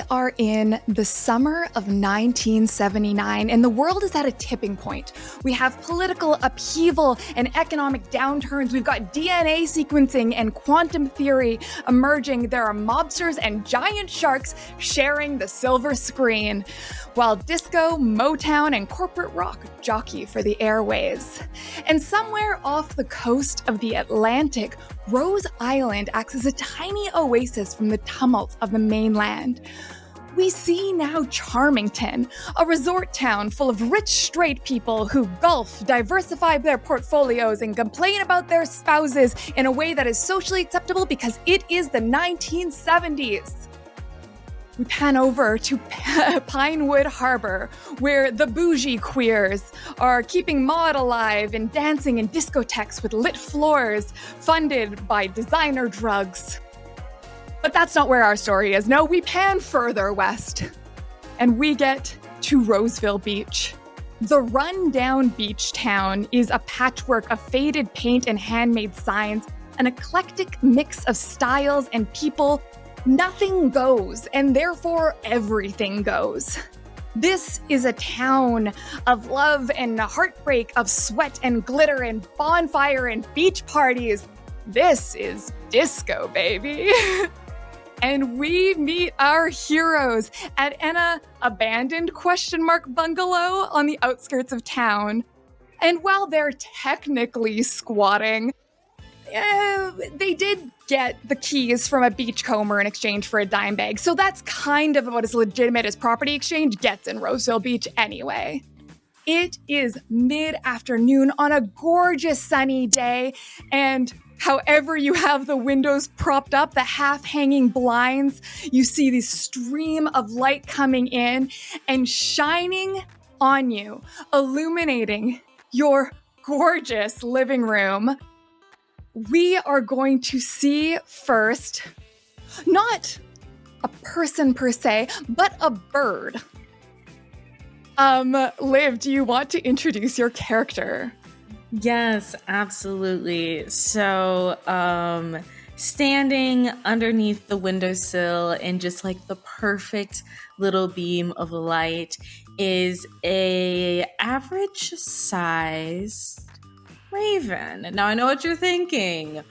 are in the summer of 1979, and the world is at a tipping point. We have political upheaval and economic downturns. We've got DNA sequencing and quantum theory emerging. There are mobsters and giant sharks sharing the silver screen, while disco, Motown, and corporate rock jockey for the airways. And somewhere off the coast of the Atlantic, Rose Island acts as a tiny oasis from the tumult of the mainland. We see now Charmington, a resort town full of rich straight people who golf, diversify their portfolios, and complain about their spouses in a way that is socially acceptable because it is the 1970s. We pan over to Pinewood Harbor, where the bougie queers are keeping Maud alive and dancing in discotheques with lit floors, funded by designer drugs. But that's not where our story is. No, we pan further west, and we get to Roseville Beach. The rundown beach town is a patchwork of faded paint and handmade signs, an eclectic mix of styles and people. Nothing goes, and therefore everything goes. This is a town of love and heartbreak, of sweat and glitter and bonfire and beach parties. This is disco, baby. And we meet our heroes at an abandoned ? Bungalow on the outskirts of town. And while they're technically squatting, they did get the keys from a beachcomber in exchange for a dime bag. So that's kind of about as legitimate as property exchange gets in Roseville Beach anyway. It is mid-afternoon on a gorgeous sunny day, and however you have the windows propped up, the half-hanging blinds, you see this stream of light coming in and shining on you, illuminating your gorgeous living room. We are going to see first, not a person per se, but a bird. Liv, do you want to introduce your character? Yes, absolutely. So, standing underneath the windowsill in just like the perfect little beam of light is a average sized raven. Now I know what you're thinking.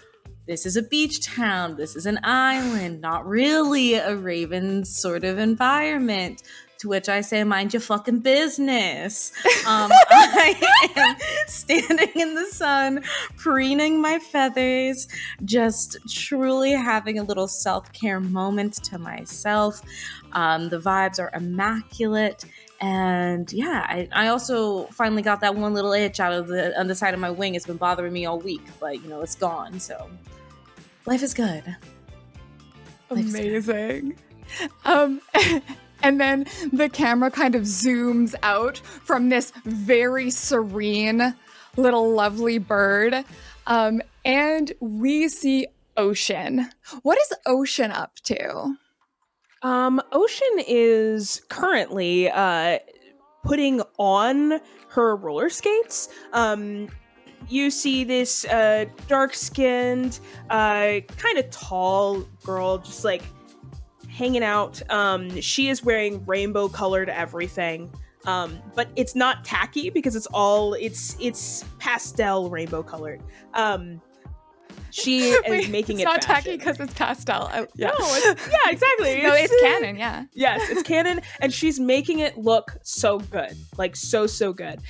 This is a beach town. This is an island, not really a raven sort of environment. To which I say, mind your fucking business. I am standing in the sun, preening my feathers, just truly having a little self-care moment to myself. The vibes are immaculate. And yeah, I also finally got that one little itch out of the underside of my wing. It's been bothering me all week, but you know, it's gone. So life is good. Amazing. And then the camera kind of zooms out from this very serene little lovely bird. And we see Ocean. What is Ocean up to? Ocean is currently putting on her roller skates. You see this dark-skinned, kind of tall girl just like hanging out. She is wearing rainbow-colored everything. But it's not tacky because it's pastel rainbow-colored. She is making it's it not fashion. tacky because it's pastel. Yeah. No, yeah, exactly. No, it's canon, yeah. Yes, it's canon, and she's making it look so good. Like, so good.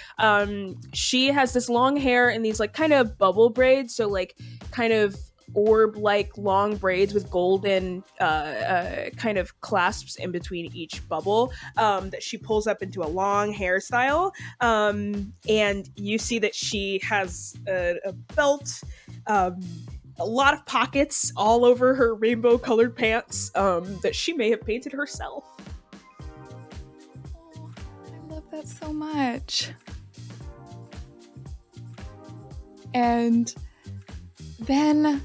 She has this long hair and these, like, kind of bubble braids, so, like, kind of orb-like long braids with golden kind of clasps in between each bubble that she pulls up into a long hairstyle. And you see that she has a belt, a lot of pockets all over her rainbow-colored pants that she may have painted herself. Oh, I love that so much. And then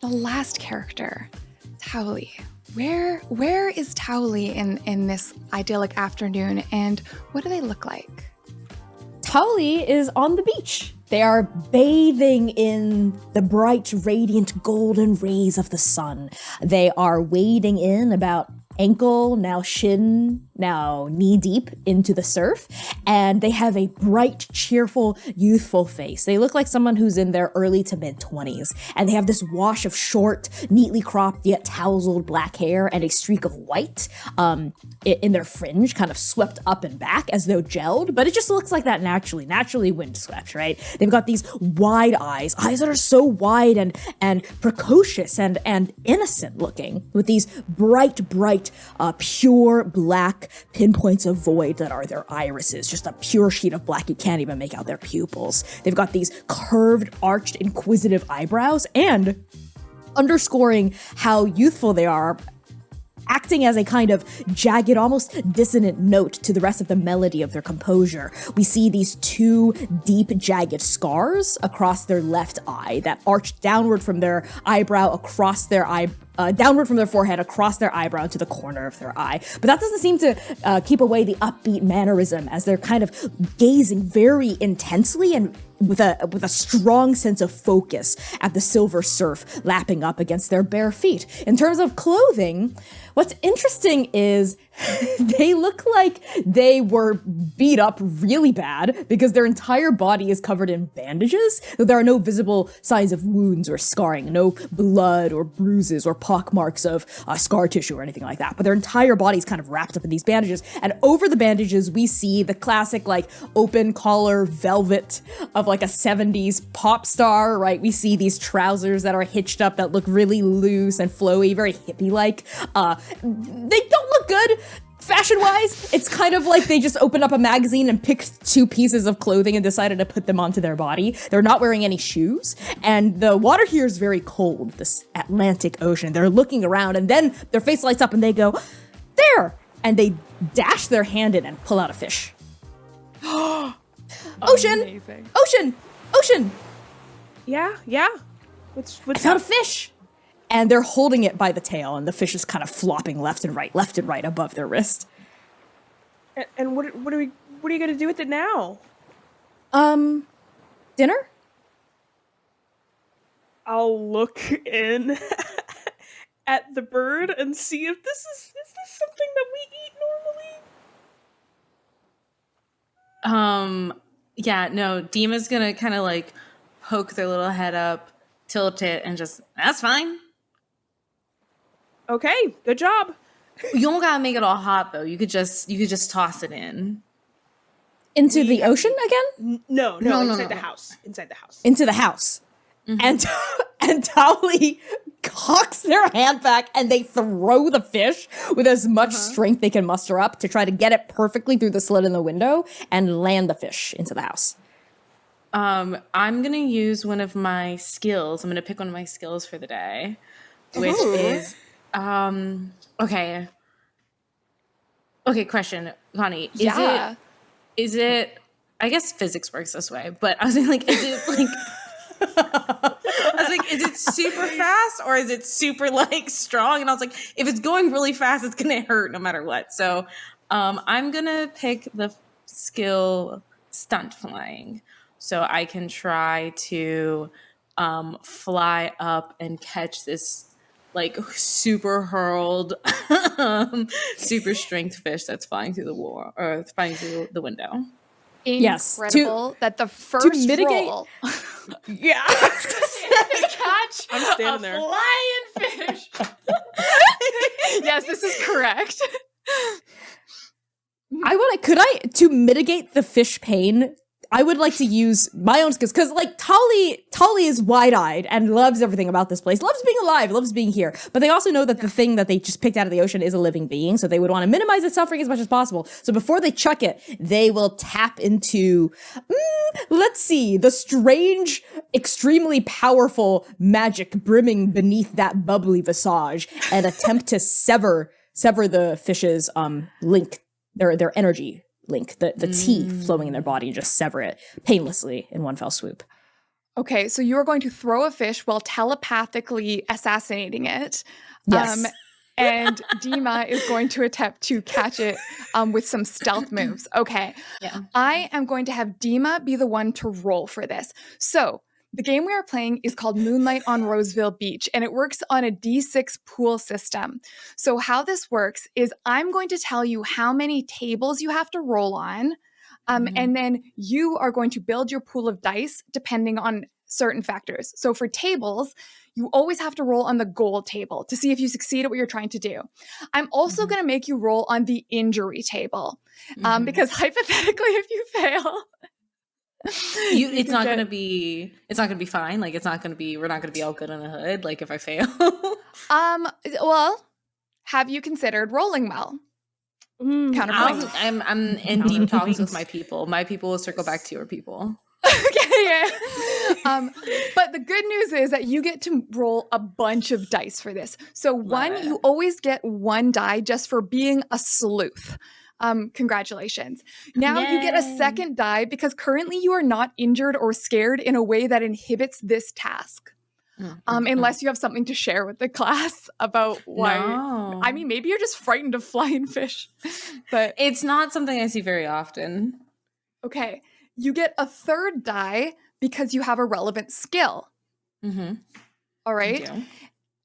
the last character, Towley. Where is Towley in this idyllic afternoon, and what do they look like? Towley is on the beach. They are bathing in the bright, radiant, golden rays of the sun. They are wading in about ankle, now shin, now knee deep into the surf. And they have a bright, cheerful, youthful face. They look like someone who's in their early to mid 20s. And they have this wash of short, neatly cropped, yet tousled black hair and a streak of white in their fringe, kind of swept up and back as though gelled. But it just looks like that naturally windswept, right? They've got these wide eyes that are so wide and precocious and innocent looking, with these bright, pure black pinpoints of void that are their irises, just a pure sheet of black. You can't even make out their pupils. They've got these curved, arched, inquisitive eyebrows, and underscoring how youthful they are, acting as a kind of jagged, almost dissonant note to the rest of the melody of their composure, we see these two deep, jagged scars across their left eye that arch downward from their eyebrow, across their eye, downward from their forehead, across their eyebrow to the corner of their eye. But that doesn't seem to keep away the upbeat mannerism, as they're kind of gazing very intensely and with a strong sense of focus at the silver surf lapping up against their bare feet. In terms of clothing, what's interesting is they look like they were beat up really bad, because their entire body is covered in bandages, though there are no visible signs of wounds or scarring, no blood or bruises or pockmarks of scar tissue or anything like that. But their entire body is kind of wrapped up in these bandages, and over the bandages we see the classic like open collar velvet of like a 70s pop star, right? We see these trousers that are hitched up that look really loose and flowy, very hippie-like. They don't look good fashion-wise. It's kind of like they just opened up a magazine and picked two pieces of clothing and decided to put them onto their body. They're not wearing any shoes, and the water here is very cold, this Atlantic Ocean. They're looking around, and then their face lights up and they go, "There!" And they dash their hand in and pull out a fish. Ocean! Amazing. Ocean! Yeah. What's I found a fish! And they're holding it by the tail, and the fish is kind of flopping left and right above their wrist. And what are you gonna do with it now? Dinner? I'll look in at the bird and see if this is something that we eat normally. Yeah, no, Dima's gonna kind of like poke their little head up, tilt it, and just, that's fine. Okay, good job. You don't gotta make it all hot though. You could just toss it in. Into the ocean again? No, No. Inside the house. Into the house. Mm-hmm. And Tali cocks their hand back, and they throw the fish with as much strength they can muster up to try to get it perfectly through the slit in the window and land the fish into the house. I'm gonna use one of my skills. I'm gonna pick one of my skills for the day, which is okay. Question, Connie. Is it I guess physics works this way, but I was like, is it like I was like, is it super fast or is it super like strong? And I was like, if it's going really fast, it's gonna hurt no matter what. So I'm gonna pick the skill stunt flying, so I can try to fly up and catch this like super hurled, super strength fish that's flying through the wall or flying through the window. Incredible that the first to mitigate roll Yeah. to catch I'm standing there. flying fish. Yes, this is correct. To mitigate the fish pain, I would like to use my own skills, because like Tali is wide-eyed and loves everything about this place, loves being alive, loves being here. But they also know that the thing that they just picked out of the ocean is a living being, so they would want to minimize its suffering as much as possible. So before they chuck it, they will tap into, let's see, the strange, extremely powerful magic brimming beneath that bubbly visage, and attempt to sever the fish's link, their energy link, the tea flowing in their body, and just sever it painlessly in one fell swoop. Okay, so you're going to throw a fish while telepathically assassinating it. Yes. And Dima is going to attempt to catch it with some stealth moves. Okay. Yeah. I am going to have Dima be the one to roll for this. So the game we are playing is called Moonlight on Roseville Beach, and it works on a D6 pool system. So how this works is I'm going to tell you how many tables you have to roll on, and then you are going to build your pool of dice depending on certain factors. So for tables, you always have to roll on the goal table to see if you succeed at what you're trying to do. I'm also going to make you roll on the injury table, because hypothetically, if you fail, it's not going to be fine. Like, we're not going to be all good in the hood. Like, if I fail. Well, have you considered rolling well? Counterpoint. I'm in deep talks with my people. My people will circle back to your people. Okay, yeah. But the good news is that you get to roll a bunch of dice for this. So you always get one die just for being a sleuth. Congratulations. Now you get a second die because currently you are not injured or scared in a way that inhibits this task. Unless you have something to share with the class about why. No. I mean, maybe you're just frightened of flying fish, but it's not something I see very often. Okay. You get a third die because you have a relevant skill. All right.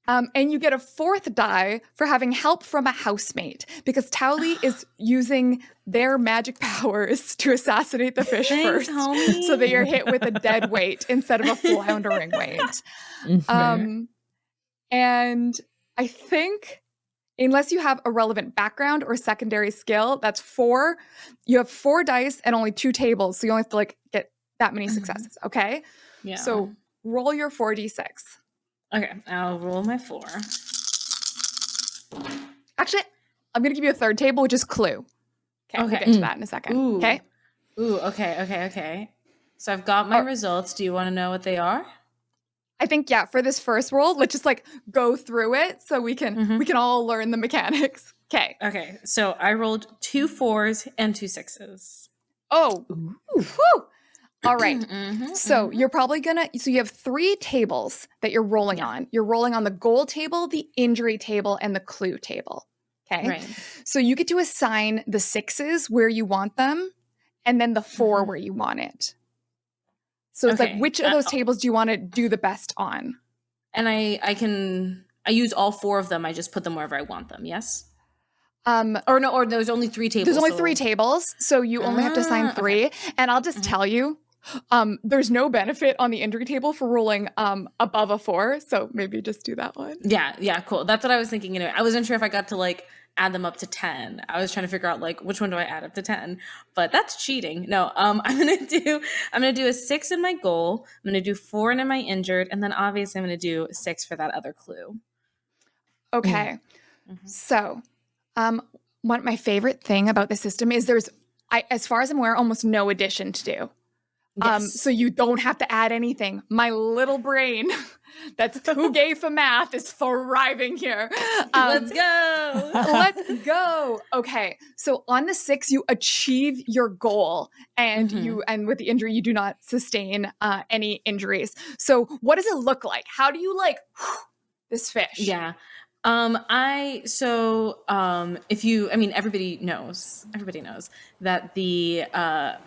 And you get a fourth die for having help from a housemate because Towley is using their magic powers to assassinate the fish first, so that you're hit with a dead weight instead of a floundering weight. And I think, unless you have a relevant background or secondary skill, that's 4. You have 4 dice and only 2 tables, so you only have to get that many successes. Okay. Yeah. So roll your 4d6. Okay, I'll roll my 4. Actually, I'm going to give you a third table, which is clue. Okay, we'll get to that in a second. Ooh. Okay? Ooh, okay. So I've got my results. Do you want to know what they are? I think, yeah, for this first roll, let's just go through it so we can all learn the mechanics. Okay. Okay, so I rolled 2 4s and 2 6s. Oh. Whew. All right. So you're probably so you have 3 tables that you're rolling on. You're rolling on the goal table, the injury table, and the clue table. Okay. Right. So you get to assign the 6s where you want them and then the 4 where you want it. So it's which of those tables do you want to do the best on? And I use all 4 of them. I just put them wherever I want them. Yes. Or there's only 3 tables. There's only 3 tables, so you only have to assign 3. Okay. And I'll just tell you, there's no benefit on the injury table for rolling above a 4, so maybe just do that one. Yeah, cool. That's what I was thinking anyway. I wasn't sure if I got to add them up to 10. I was trying to figure out which one do I add up to 10, but that's cheating. No, I'm gonna do a 6 in my goal. I'm gonna do 4 in my injured, and then obviously I'm gonna do 6 for that other clue. Okay, so my favorite thing about the system is as far as I'm aware, almost no addition to do. Yes. So you don't have to add anything. My little brain that's too gay for math is thriving here. Let's go. Let's go. Okay. So on the 6, you achieve your goal and and with the injury, you do not sustain any injuries. So what does it look like? How do you this fish? Yeah. Everybody knows that the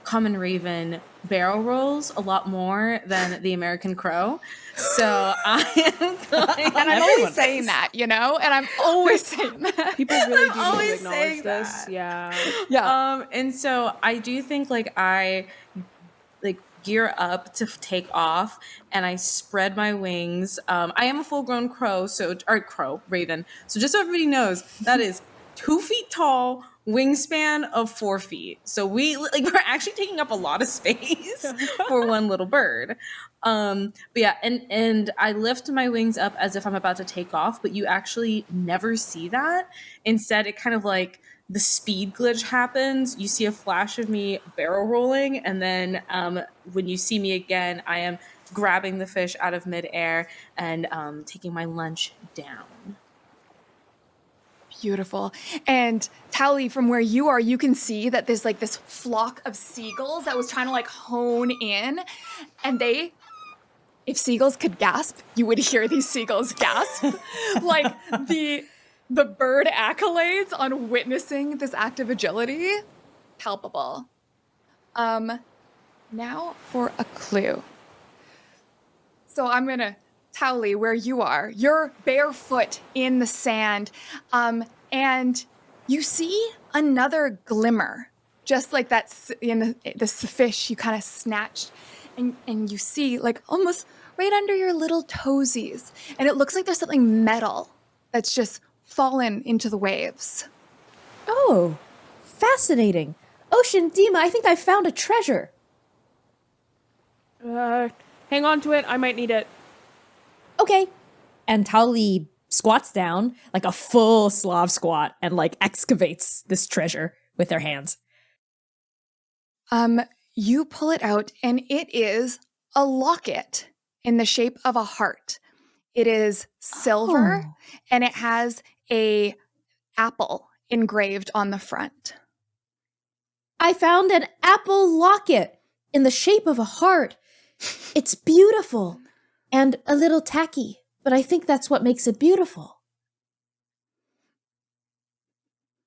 common raven barrel rolls a lot more than the American crow. So and I'm always saying that, and I'm always saying that. People really do need to acknowledge this. Yeah. And so I do think I gear up to take off and I spread my wings. I am a full-grown raven. So just so everybody knows, that is 2 feet tall, wingspan of 4 feet. So we're actually taking up a lot of space for one little bird. But yeah, and I lift my wings up as if I'm about to take off, but you actually never see that. Instead, it kind of the speed glitch happens. You see a flash of me barrel rolling, and then when you see me again, I am grabbing the fish out of midair and taking my lunch down. Beautiful. And Towley, from where you are, you can see that there's this flock of seagulls that was trying to hone in, and if seagulls could gasp, you would hear these seagulls gasp. The bird accolades on witnessing this act of agility, palpable. Now for a clue. So I'm going to Towley, where you are. You're barefoot in the sand, and you see another glimmer, just like that in the fish you kind of snatched, and you see like almost right under your little toesies, and it looks like there's something metal that's just fallen into the waves. Oh, fascinating. Ocean Dima, I think I found a treasure. Hang on to it. I might need it. Okay. And Towley squats down like a full Slav squat and like excavates this treasure with their hands. You pull it out, and it is a locket in the shape of a heart. It is silver, and it has a apple engraved on the front. I found an apple locket in the shape of a heart. It's beautiful and a little tacky, but I think that's what makes it beautiful.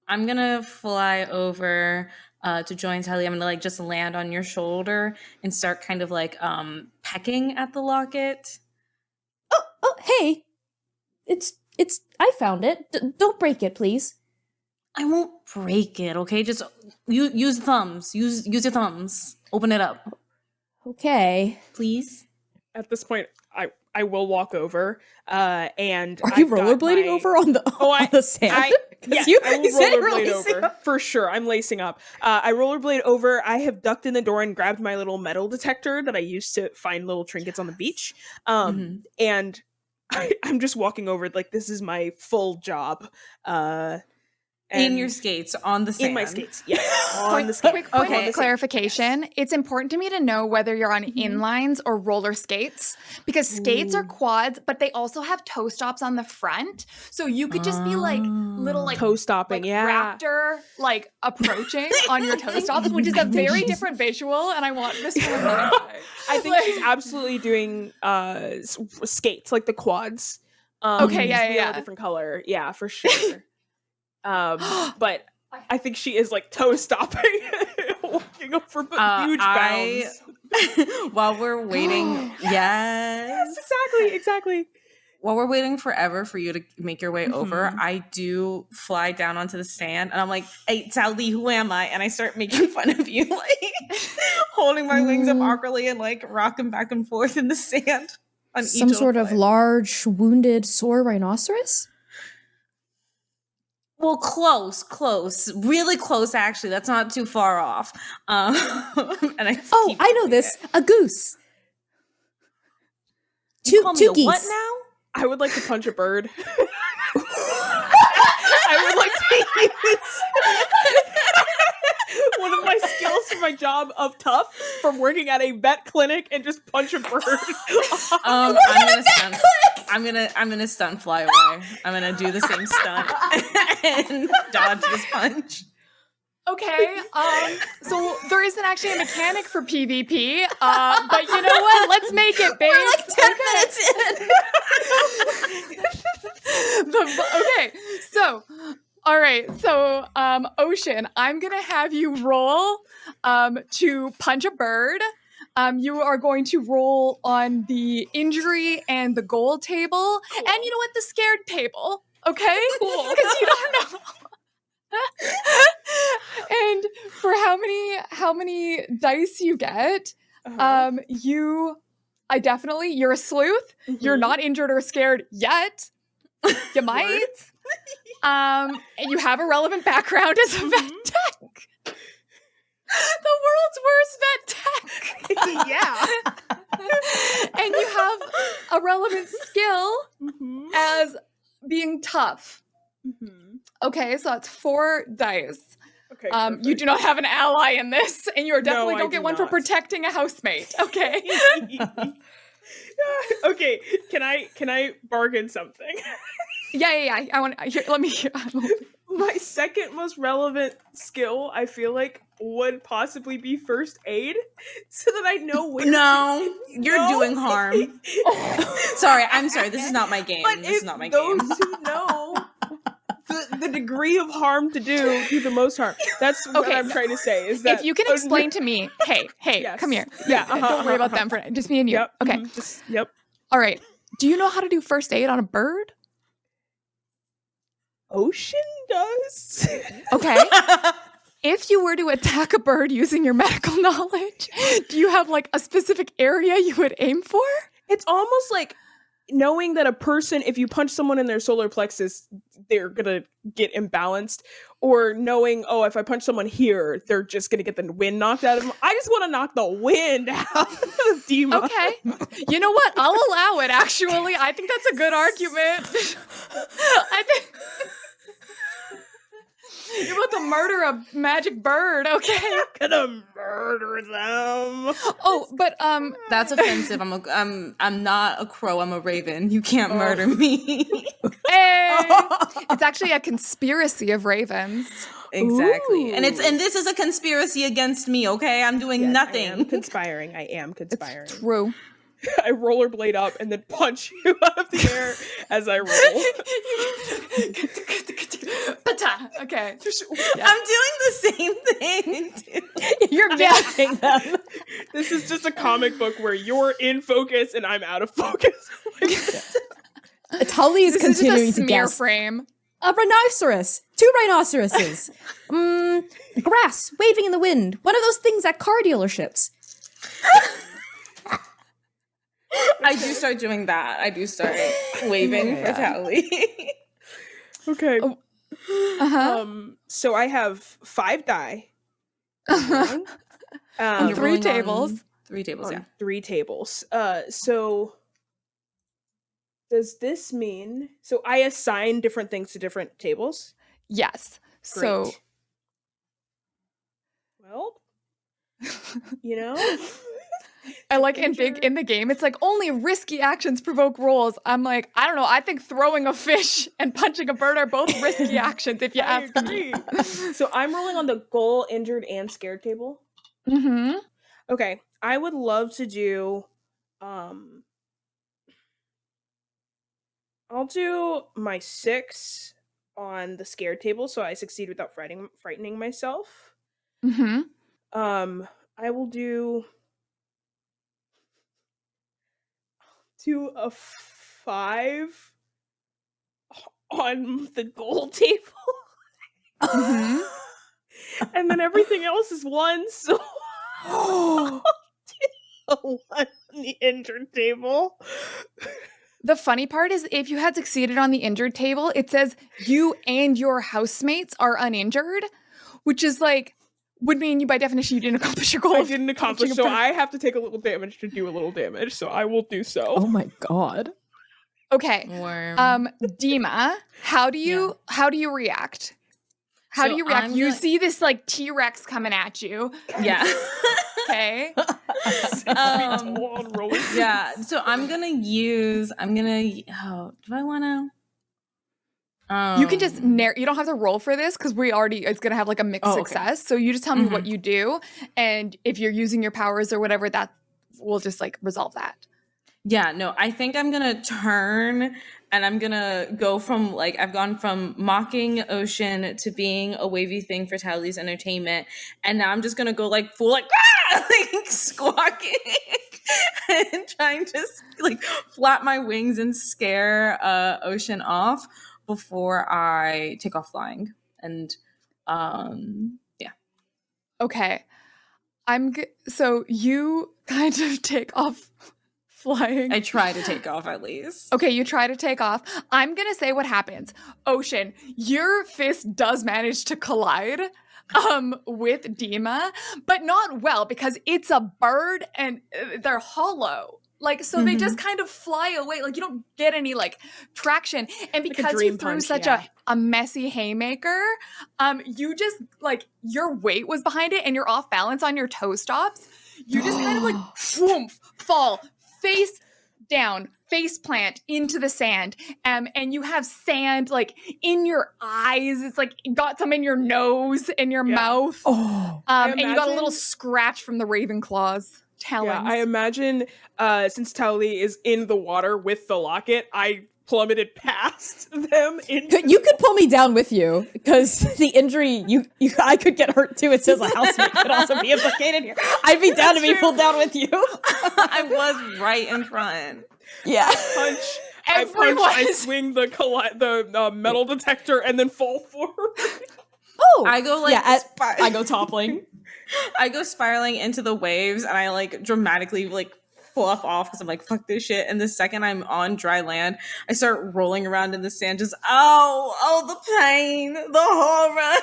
I'm gonna fly over to join Tally. I'm gonna like just land on your shoulder and start kind of like pecking at the locket. Oh, hey. It's I found it. Don't break it, please. I won't break it, okay? Just use thumbs. Use your thumbs. Open it up. Okay. Please. At this point, I will walk over, and Are you rollerblading over on the on the sand? Yeah, you I will said rollerblade releasing over for sure. I'm lacing up. I rollerblade over. I have ducked in the door and grabbed my little metal detector that I used to find little trinkets on the beach. And I'm just walking over like this is my full job. In your skates on the sand. In my skates, yeah. On the skates. Quick clarification. It's important to me to know whether you're on inlines or roller skates, because skates are quads, but they also have toe stops on the front. So you could just be like little like toe stopping, like raptor like approaching on your toe stops, which is a very different visual, and I want this one. I think she's absolutely doing skates, like the quads. Okay, yeah. A different color. Yeah, for sure. But I think she is like toe stopping, walking over huge bounds. While we're waiting, yes, exactly. While we're waiting forever for you to make your way over, I do fly down onto the sand, and I'm like, "Hey, Tally, who am I?" And I start making fun of you, like holding my wings up awkwardly and like rocking back and forth in the sand. On some sort of large, wounded, sore rhinoceros. Well, close, really close. Actually, that's not too far off. And I know this. A goose. Two geese. What now? I would like to punch a bird. I would like to use one of my skills for my job of tough from working at a vet clinic and just punch a bird. I'm gonna stunt fly away. I'm gonna do the same stunt and dodge this punch. Okay, so there isn't actually a mechanic for PvP, but you know what? Let's make it, babe. We're like 10 minutes in. Okay, so, all right, so, Ocean, I'm gonna have you roll to punch a bird. You are going to roll on the injury and the goal table, and you know what? The scared table, okay? Cool. Because you don't know. And for how many dice you get, you're a sleuth. You're not injured or scared yet. You might. And you have a relevant background as a vet tech. The world's worst vet tech. Yeah. And you have a relevant skill as being tough. Okay, so that's 4 dice. Okay. You do not have an ally in this, and you definitely don't get one for not. protecting a housemate. Okay. Okay. Can I bargain something? Yeah. I want. Let me hear. My second most relevant skill, I feel like, would possibly be first aid, so that I know when. No, you're doing harm. Sorry, I'm sorry. This is not my game. But This is not my game. those who know the degree of harm to do the most harm. That's what I'm trying to say. Is that if you can explain to me, hey, Yes. come here. Yeah, Don't worry about them for just me and you. Yep. Okay. Yep. All right. Do you know how to do first aid on a bird? Ocean does. Okay. If you were to attack a bird using your medical knowledge, do you have like a specific area you would aim for? It's almost like knowing that a person, if you punch someone in their solar plexus, they're gonna get imbalanced, or knowing, oh, if I punch someone here, they're just gonna get the wind knocked out of them. I just want to knock the wind out of Dima. Okay. You know what? I'll allow it, actually. I think that's a good argument. I think you're about to murder a magic bird, okay? I'm gonna murder them. Oh, but That's offensive. I'm not a crow. I'm a raven. You can't murder me. hey, it's actually a conspiracy of ravens. Exactly. Ooh. And this is a conspiracy against me, okay? I'm doing Yes, nothing. I am conspiring. True. I rollerblade up and then punch you out of the air as I roll. Okay. I'm doing the same thing. You're matching them. This is just a comic book where you're in focus and I'm out of focus. Tully is This is just a continuing to smear guess. frame. A rhinoceros. 2 rhinoceroses. Grass waving in the wind. One of those things at car dealerships. I do start doing that. I do start waving for Tally. Okay. Uh-huh. So I have 5 die. Uh-huh. Um, You're 3 rolling tables. on 3 tables, on yeah. 3 tables. So does this mean so I assign different things to different tables? Yes. Great. So Well, you know, I like in the game, it's like only risky actions provoke rolls. I'm like, I don't know. I think throwing a fish and punching a bird are both risky actions if you I ask me. agree. So I'm rolling on the goal, injured, and scared table. Mm-hmm. Okay, I would love to do. I'll do my 6 on the scared table, so I succeed without frightening myself. Mm-hmm. I will do a 5 on the goal table. Mm-hmm. And then everything else is 1, so a 1 on the injured table. The funny part is if you had succeeded on the injured table, it says you and your housemates are uninjured, which is like, would mean you by definition you didn't accomplish your goal. I of didn't accomplish, punching a so bird. I have to take a little damage to do a little damage, so I will do so. Oh my god. Okay. Worm. Dima, how do you react? How So do you react? I'm You gonna- see this like T-Rex coming at you. Yeah. Okay. 6 feet tall and rolling. Yeah. So I'm gonna use. Oh, do I want to? You can just you don't have to roll for this because it's gonna have like a mixed okay. success. So you just tell me what you do, and if you're using your powers or whatever, that will just like resolve that. Yeah, no, I think I'm gonna turn and I'm gonna go from I've gone from mocking Ocean to being a wavy thing for Tally's entertainment, and now I'm just gonna go full squawking and trying to flap my wings and scare Ocean off before I take off flying. And yeah. Okay. So you kind of take off flying. I try to take off at least. Okay, you try to take off. I'm gonna say what happens. Ocean, your fist does manage to collide with Dima, but not well because it's a bird and they're hollow. So they just kind of fly away. You don't get any traction. And because you threw such a messy haymaker, you just your weight was behind it and you're off balance on your toe stops. You just kind of whoomp, fall face down, face plant into the sand. And you have sand in your eyes. It's got some in your nose and your mouth. Oh. And you got a little scratch from the raven claws. Talons. Yeah, I imagine since Tally is in the water with the locket, I plummeted past them. You could pull me down with you because the injury I could get hurt too. It says a housemate could also be implicated here. I'd be down to be pulled down with you. I was right in front. Yeah. Punch. Everyone I is- swing the metal detector and then fall forward. Oh, I go like I go toppling. I go spiraling into the waves and I like dramatically like fluff off because I'm like, fuck this shit. And the second I'm on dry land, I start rolling around in the sand, just oh, the pain, the horror,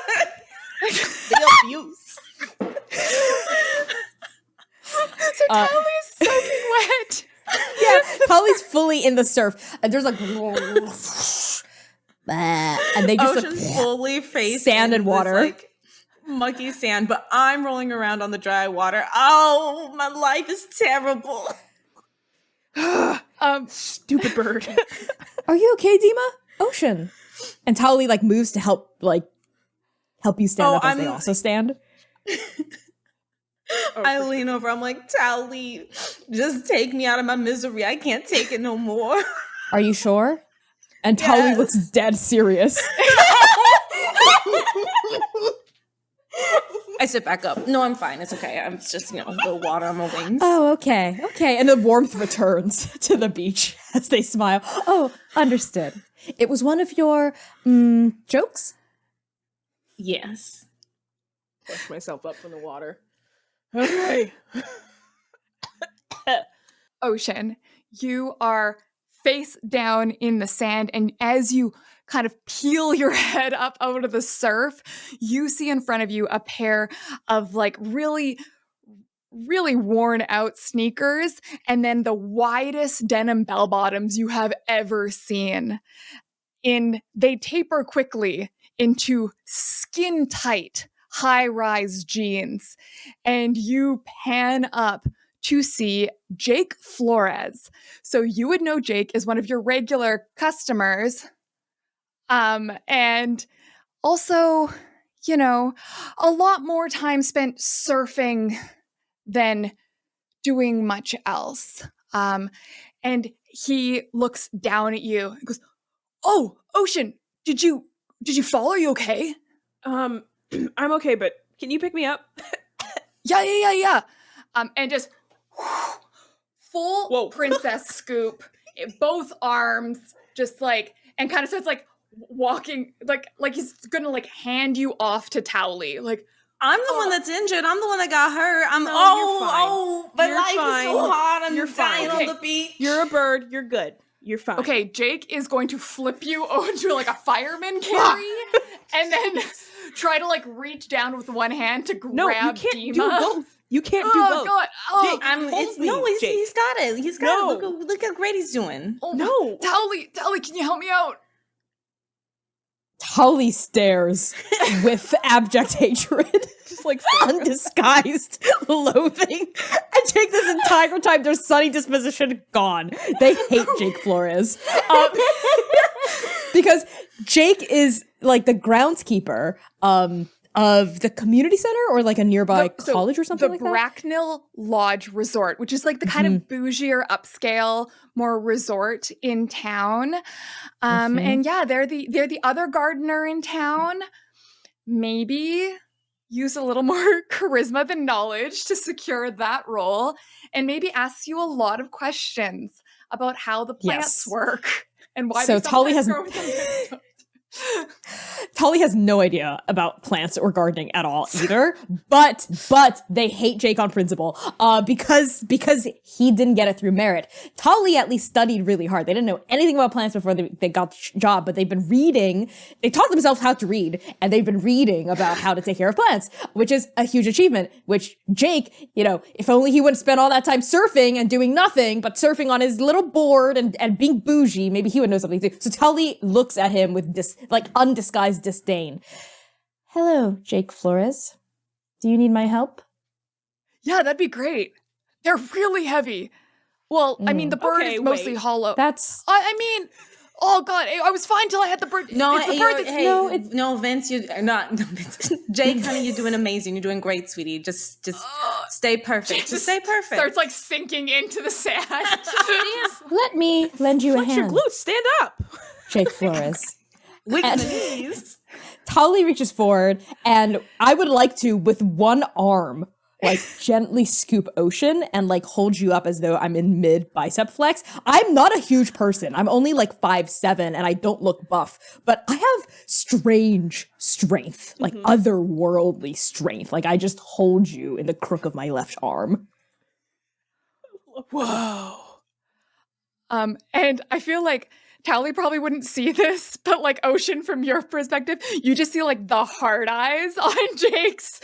the abuse. So Tally's soaking wet. Yeah, Polly's fully in the surf, and there's like, and they just Ocean's fully face sand and in this, water. like mucky sand, but I'm rolling around on the dry water. Oh, my life is terrible. Stupid bird. Are you okay, Dima? Ocean. And Tali like moves to help you stand up as they also stand. I lean over. I'm like, Tally, just take me out of my misery. I can't take it no more. Are you sure? And Tali Yes. looks dead serious. I sit back up. No, I'm fine. It's okay. I'm just, the water on my wings. Oh, okay. Okay. And the warmth returns to the beach as they smile. Oh, understood. It was one of your jokes? Yes. Push myself up from the water. Okay. Ocean, you are face down in the sand, and as you kind of peel your head up out of the surf, you see in front of you a pair of like really worn out sneakers and then the widest denim bell bottoms you have ever seen. They taper quickly into skin tight high-rise jeans, and you pan up to see Jake Flores. So you would know Jake is one of your regular customers. And also, a lot more time spent surfing than doing much else. And he looks down at you and goes, "Oh, Ocean, did you fall? Are you okay?" I'm okay, but can you pick me up? Yeah. And just full Whoa. princess scoop, both arms, just like, and kind of starts like walking, like he's gonna like hand you off to Towley. Like, I'm the one that's injured. I'm the one that got hurt. No, you're fine. My You're life fine. is so hard. I'm You're dying fine. on the beach. You're a bird. You're good. You're fine. okay, Jake is going to flip you onto like a fireman carry, and then try to like reach down with one hand to grab No, you can't Dima. do both. You can't do Oh both. God! Oh, Jake, hold me, Jake. He's got it. He's got No. it. Look how great he's doing. oh, No. Towley, can you help me out? Tali stares with abject hatred. Just like Undisguised loathing. And Jake, this entire time, their sunny disposition gone. They hate Jake Flores. Because Jake is like the groundskeeper of the community center or like a nearby So college or something like the that. Bracknell Lodge Resort, which is like the kind of bougier, upscale, more resort in town. And yeah, they're the other gardener in town. Maybe use a little more charisma than knowledge to secure that role, and maybe ask you a lot of questions about how the plants Yes. work and why. So they Tali sometimes grow them. Tali has no idea about plants or gardening at all either, but they hate Jake on principle because he didn't get it through merit. Tali at least studied really hard. They didn't know anything about plants before they got the job, but they've been reading. They taught themselves how to read, and they've been reading about how to take care of plants, which is a huge achievement, which Jake, if only he wouldn't spend all that time surfing and doing nothing, but surfing on his little board and being bougie, maybe he would know something too. So Tali looks at him with this undisguised disdain. Hello, Jake Flores. Do you need my help? Yeah, that'd be great. They're really heavy. Well, I mean, the bird Okay, is mostly wait. hollow. That's I mean, oh God, I was fine till I had the bird. No, it's the hey, bird that's no, Vince, you're not. No, Vince. Jake, honey, you're doing amazing. You're doing great, sweetie. Just stay perfect. Just stay perfect. starts like sinking into the sand. let me lend you a Flex your hand, glutes. Stand up. Jake Flores. Wiggle the knees. Tali reaches forward, and I would like to, with one arm, like gently scoop Ocean and like hold you up as though I'm in mid bicep flex. I'm not a huge person. I'm only like 5'7" and I don't look buff, but I have strange strength, like otherworldly strength. Like I just hold you in the crook of my left arm. Whoa. And I feel like Tally probably wouldn't see this, but like Ocean, from your perspective, you just see like the hard eyes on Jake's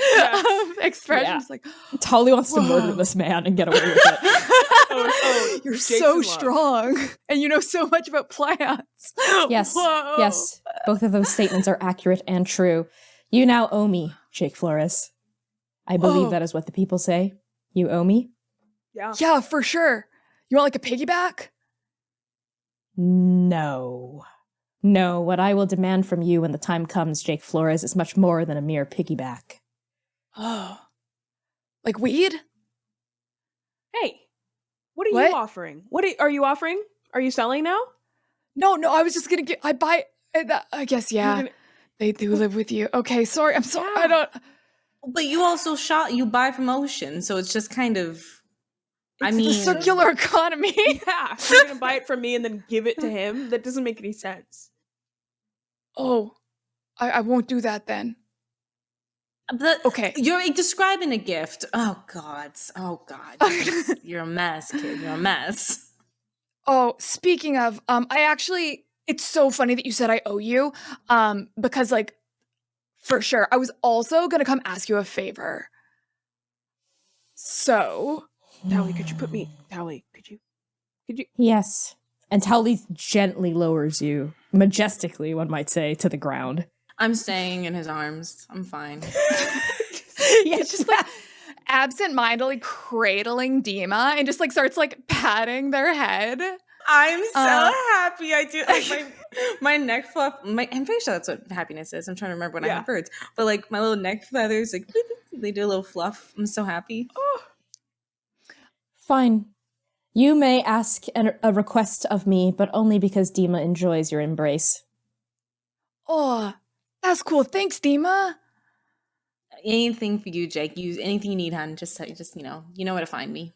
expression. Yeah. It's like, Tali wants to Whoa. murder this man and get away with it. You're Jake's so in love. strong, and you know so much about plants. Yes, Whoa. yes. Both of those statements are accurate and true. You now owe me, Jake Flores. I believe that is what the people say. You owe me? Yeah. Yeah, for sure. You want like a piggyback? No. No, what I will demand from you when the time comes, Jake Flores, is much more than a mere piggyback. Oh. Like weed? Hey, what are What? you offering? Are you offering? Are you selling now? No, I was just gonna get, I buy, I guess, yeah. They do live with you. Okay, sorry, I'm sorry, I don't. But you also you buy from Ocean, so it's just kind of, It's the circular economy. Yeah, you're gonna buy it from me and then give it to him? That doesn't make any sense. Oh, I won't do that then. Okay. You're describing a gift. Oh God. You're a mess, kid. You're a mess. Oh, speaking of, it's so funny that you said I owe you, because like, for sure, I was also gonna come ask you a favor. So, Tally, could you? Yes. And Tali gently lowers you, majestically, one might say, to the ground. I'm staying in his arms. I'm fine. it's just like absent-mindedly cradling Dima and just like starts like patting their head. I'm so happy. I do like my neck fluff. I'm pretty sure that's what happiness is. I'm trying to remember when I have birds, but like my little neck feathers, like they do a little fluff. I'm so happy. Oh. Fine. You may ask a request of me, but only because Dima enjoys your embrace. Oh, that's cool. Thanks, Dima. Anything for you, Jake. Use anything you need, hon. Just you know where to find me.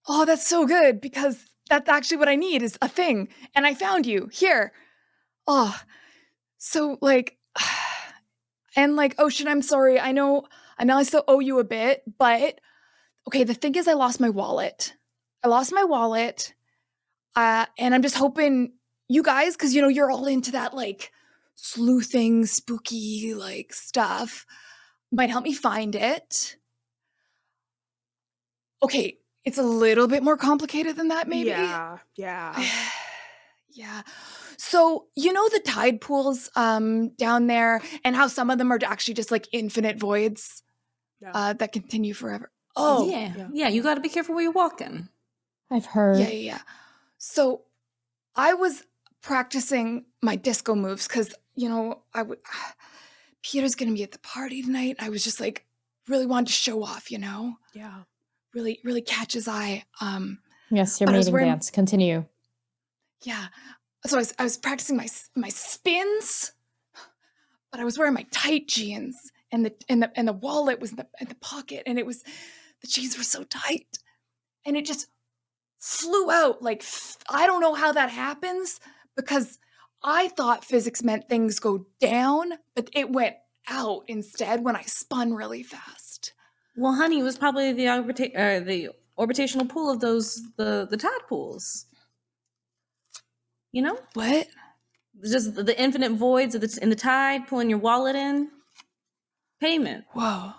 Oh, that's so good because that's actually what I need is a thing, and I found you here. Oh, so like, and like, Ocean, I'm sorry. I know I still owe you a bit, but okay. The thing is, I lost my wallet. And I'm just hoping you guys, because you know you're all into that like sleuthing, spooky like stuff, might help me find it. Okay, it's a little bit more complicated than that, maybe. Yeah. Yeah. So you know the tide pools down there, and how some of them are actually just like infinite voids that continue forever. Oh, yeah. You got to be careful where you're walking. I've heard. Yeah. So I was practicing my disco moves because, you know, Peter's going to be at the party tonight. I was just like, really wanted to show off, you know? Yeah. Really, really catch his eye. Yes, your mating dance. Continue. Yeah. So I was practicing my spins, but I was wearing my tight jeans and the wallet was in the pocket, and the jeans were so tight, and it just flew out. Like, I don't know how that happens because I thought physics meant things go down, but it went out instead when I spun really fast. Well, honey, it was probably the orbitational pool of the tide pools. You know what? Just the infinite voids in the tide, pulling your wallet in. Payment. Whoa.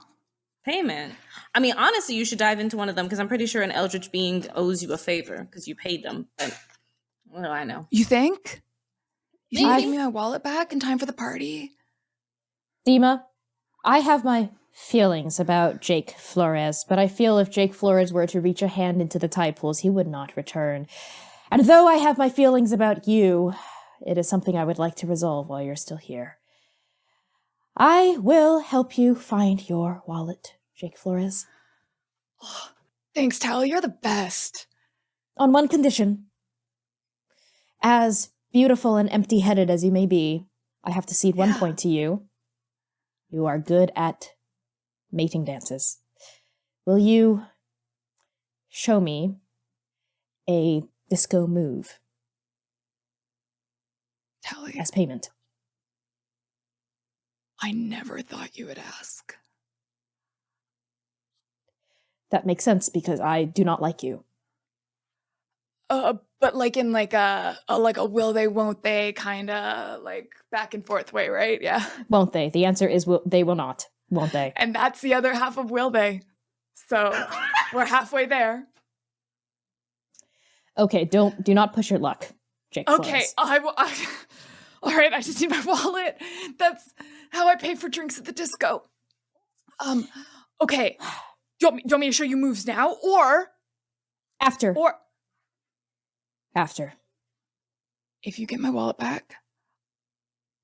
Payment. I mean, honestly, you should dive into one of them because I'm pretty sure an eldritch being owes you a favor because you paid them. But what do I know? You think? You think give me my wallet back in time for the party? Dima, I have my feelings about Jake Flores, but I feel if Jake Flores were to reach a hand into the tide pools, he would not return. And though I have my feelings about you, it is something I would like to resolve while you're still here. I will help you find your wallet, Jake Flores. Oh, thanks, Tally. You're the best. On one condition. As beautiful and empty-headed as you may be, I have to cede one point to you. You are good at mating dances. will you show me a disco move Tally, as payment? I never thought you would ask. That makes sense because I do not like you. But like in like a will they, won't they kind of like back and forth way, right? Yeah. Won't they? The answer is they will not. Won't they? And that's the other half of will they. So we're halfway there. Okay, do not push your luck, Jake. Okay, Flores. all right, I just need my wallet. That's how I pay for drinks at the disco. Okay. Do you want me to show you moves now or After. if you get my wallet back,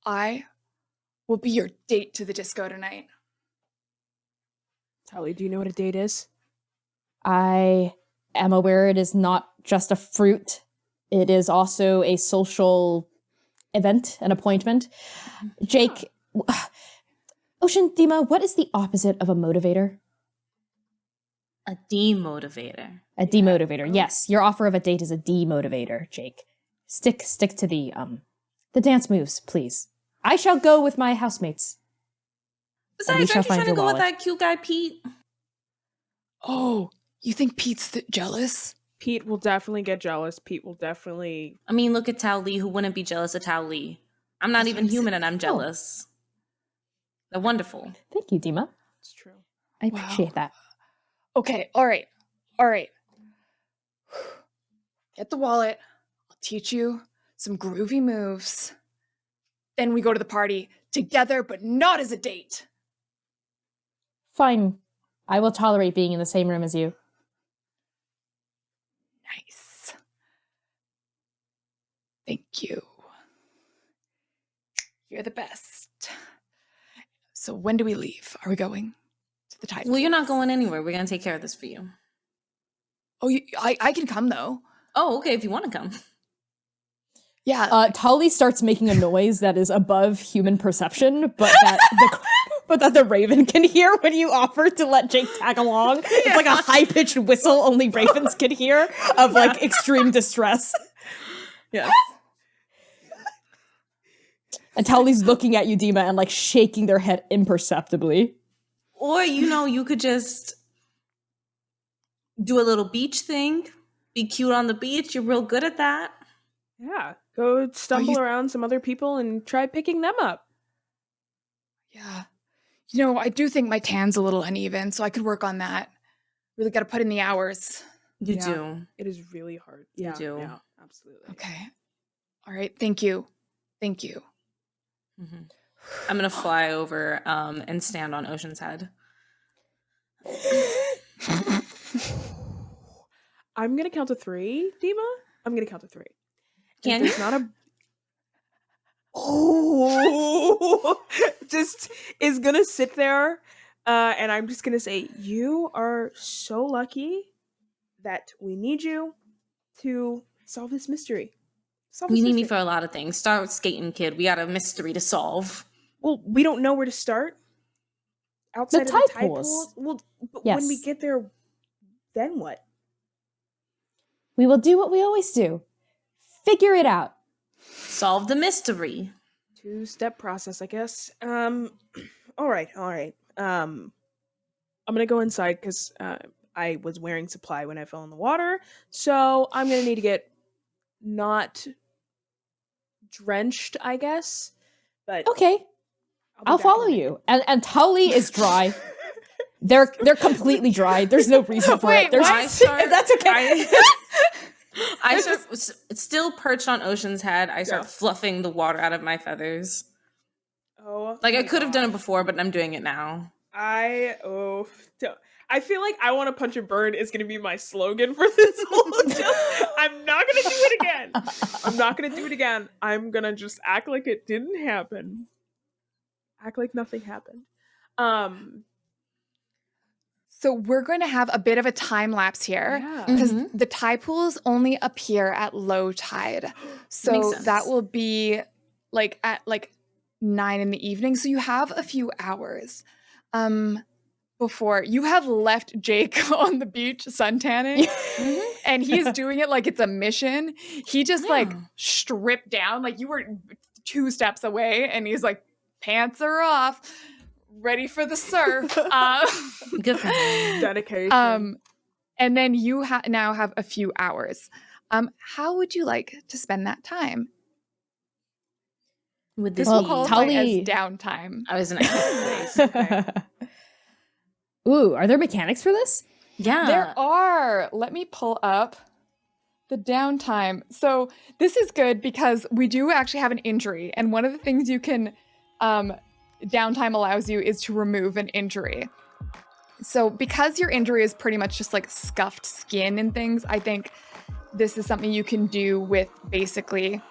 I will be your date to the disco tonight. Tally, do you know what a date is? I am aware it is not just a fruit. It is also a social event, an appointment. Jake, Ocean Dima, what is the opposite of a motivator? A demotivator. A demotivator. Yes, your offer of a date is a demotivator, Jake. Stick to the dance moves, please. I shall go with my housemates. Besides, aren't you trying to go with that cute guy, Pete? Oh, you think Pete's jealous? Pete will definitely get jealous. Pete will definitely... I mean, look at Tao Lee. Who wouldn't be jealous of Tao Lee? I'm not even human and I'm jealous. They're wonderful. Thank you, Dima. It's true. I appreciate that. Okay, all right. Get the wallet. I'll teach you some groovy moves. Then we go to the party together, but not as a date. Fine. I will tolerate being in the same room as you. Nice. Thank you. You're the best. So when do we leave? Are we going to the tide? Well, you're not going anywhere. We're going to take care of this for you. Oh, I can come though. Oh, okay, if you want to come. Yeah. Tolly starts making a noise that is above human perception, but that the raven can hear when you offer to let Jake tag along. It's like a high-pitched whistle only ravens can hear of like extreme distress. Yes. And Tolly's looking at you, Dima, and like shaking their head imperceptibly. Or, you could just do a little beach thing. Be cute on the beach. You're real good at that. Yeah. Go stumble around some other people and try picking them up. Yeah. I do think my tan's a little uneven, so I could work on that. Really got to put in the hours. You do. It is really hard. You do. Yeah, absolutely. Okay. All right. Thank you. Mm-hmm. I'm going to fly over and stand on Ocean's head. I'm going to count to 3, Dima. I'm going to count to 3. Can you? Not a... Oh! Just is going to sit there and I'm just going to say, you are so lucky that we need you to solve this mystery. You need me for a lot of things. Start with skating, kid. We got a mystery to solve. Well, we don't know where to start. Outside The of the tide tide pools. pools. Well, but Yes. when we get there, then what? We will do what we always do. Figure it out. Solve the mystery. 2-step process, I guess. All right. I'm gonna go inside because I was wearing supply when I fell in the water, so I'm gonna need to get not drenched, I guess. But Okay, I'll follow you. And Tully is dry. They're completely dry. There's no reason for it. If that's okay. I start, it's still perched on Ocean's head. I start fluffing the water out of my feathers. Oh, I could have done it before, but I'm doing it now. I feel like I want to punch a bird is going to be my slogan for this whole show. I'm not going to do it again. I'm going to just act like it didn't happen. Act like nothing happened. So we're going to have a bit of a time lapse here because the tide pools only appear at low tide. So that will be at 9 in the evening. So you have a few hours. before you have left Jake on the beach suntanning and he's doing it like it's a mission. He just like stripped down, like you were 2 steps away and he's like, pants are off, ready for the surf. Good for him. Dedication. And then you now have a few hours. How would you like to spend that time? Would This this will be qualify as Tully- downtime. I was an ass. Ooh, are there mechanics for this? Yeah. There are. Let me pull up the downtime. So this is good because we do actually have an injury. And one of the things you can downtime allows you is to remove an injury. So because your injury is pretty much just like scuffed skin and things, I think this is something you can do with basically